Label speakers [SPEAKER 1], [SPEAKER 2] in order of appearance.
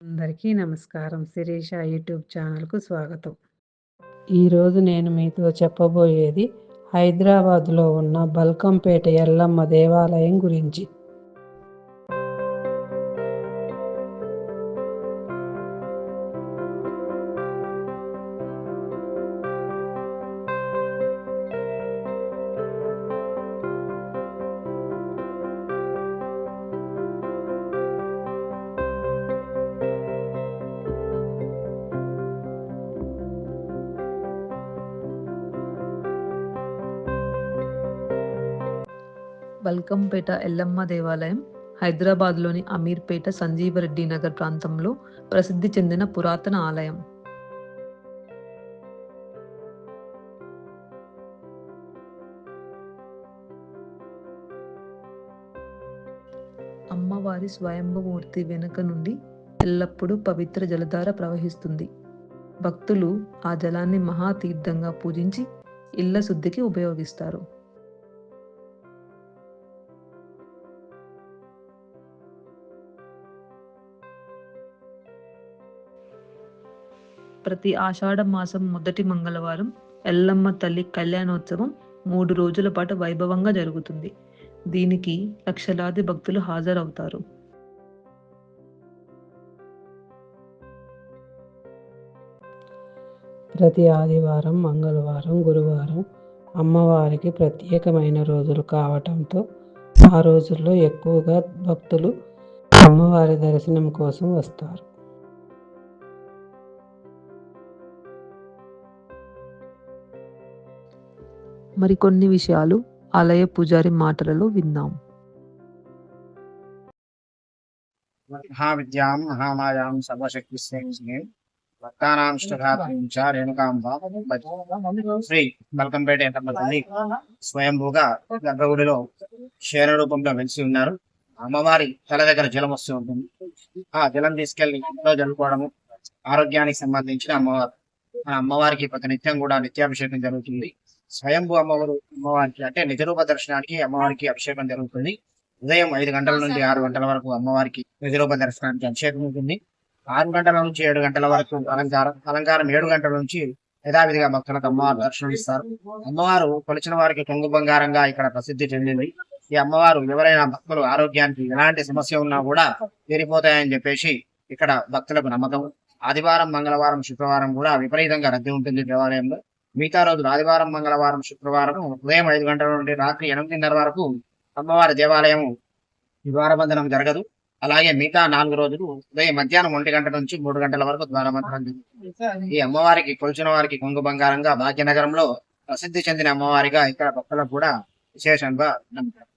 [SPEAKER 1] అందరికీ నమస్కారం. శిరీష యూట్యూబ్ ఛానల్‌కు స్వాగతం. ఈరోజు నేను మీతో చెప్పబోయేది హైదరాబాద్‌లో ఉన్న బల్కంపేట ఎల్లమ్మ దేవాలయం గురించి.
[SPEAKER 2] బల్కంపేట ఎల్లమ్మ దేవాలయం హైదరాబాద్లోని అమీర్పేట సంజీవరెడ్డి నగర్ ప్రాంతంలో ప్రసిద్ధి చెందిన పురాతన ఆలయం. అమ్మవారి స్వయంభూమూర్తి వెనుక నుండి ఎల్లప్పుడూ పవిత్ర జలధార ప్రవహిస్తుంది. భక్తులు ఆ జలాన్ని మహాతీర్థంగా పూజించి ఇళ్ల శుద్ధికి ఉపయోగిస్తారు. ప్రతి ఆషాఢ మాసం మొదటి మంగళవారం ఎల్లమ్మ తల్లి కళ్యాణోత్సవం 3 రోజుల పాటు వైభవంగా జరుగుతుంది. దీనికి లక్షలాది భక్తులు హాజరవుతారు.
[SPEAKER 1] ప్రతి ఆదివారం, మంగళవారం, గురువారం అమ్మవారికి ప్రత్యేకమైన రోజులు కావటంతో ఆ రోజుల్లో ఎక్కువగా భక్తులు అమ్మవారి దర్శనం కోసం వస్తారు.
[SPEAKER 2] మరికొన్ని విషయాలు ఆలయ పూజారి మాటలలో విందాం.
[SPEAKER 3] మహావిద్యాం మహామాయాం సర్వశక్తిశ్రేణి రేణుకాంబ శ్రీ బల్కంపేట ఎల్లమ్మ తల్లి స్వయంభూగా గర్భగుడిలో క్షీర రూపంలో వెలిసి ఉన్నారు. అమ్మవారి తల దగ్గర జలం వస్తూ ఉంటుంది. ఆ జలం తీసుకెళ్లి ఇంట్లో జరుపుకోవడము ఆరోగ్యానికి సంబంధించిన అమ్మవారు. ఆ అమ్మవారికి నిత్యం కూడా నిత్యాభిషేకం జరుగుతుంది. స్వయంభూ అమ్మవారికి అంటే నిజరూప దర్శనానికి అమ్మవారికి అభిషేకం జరుగుతుంది. ఉదయం 5 గంటల నుండి 6 గంటల వరకు అమ్మవారికి నిజరూప దర్శనానికి అభిషేకం ఉంటుంది. 6 గంటల నుంచి 7 గంటల వరకు అలంకారం 7 గంటల నుంచి యథావిధిగా భక్తులకు అమ్మవారు దర్శనం ఇస్తారు. అమ్మవారు కొలిచిన వారికి కొంగు బంగారంగా ఇక్కడ ప్రసిద్ధి చెందింది. ఈ అమ్మవారు ఎవరైనా భక్తులు ఆరోగ్యానికి ఎలాంటి సమస్య ఉన్నా కూడా తీరిపోతాయని చెప్పేసి ఇక్కడ భక్తులకు నమ్మకం. ఆదివారం, మంగళవారం, శుక్రవారం కూడా విపరీతంగా రద్దీ ఉంటుంది దేవాలయంలో. మిగతా రోజులు ఆదివారం, మంగళవారం, శుక్రవారం ఉదయం 5 గంటల నుండి రాత్రి 8:30 వరకు అమ్మవారి దేవాలయం ద్వారబంధనం జరగదు. అలాగే మిగతా 4 రోజులు ఉదయం మధ్యాహ్నం 1 గంట నుంచి 3 గంటల వరకు ద్వారబంధనం జరుగుతుంది. ఈ అమ్మవారికి కొలిచిన వారికి కొంగు బంగారంగా భాగ్యనగరంలో ప్రసిద్ధి చెందిన అమ్మవారిగా ఇక్కడ భక్తులకు కూడా విశేషంగా నమ్ముతారు.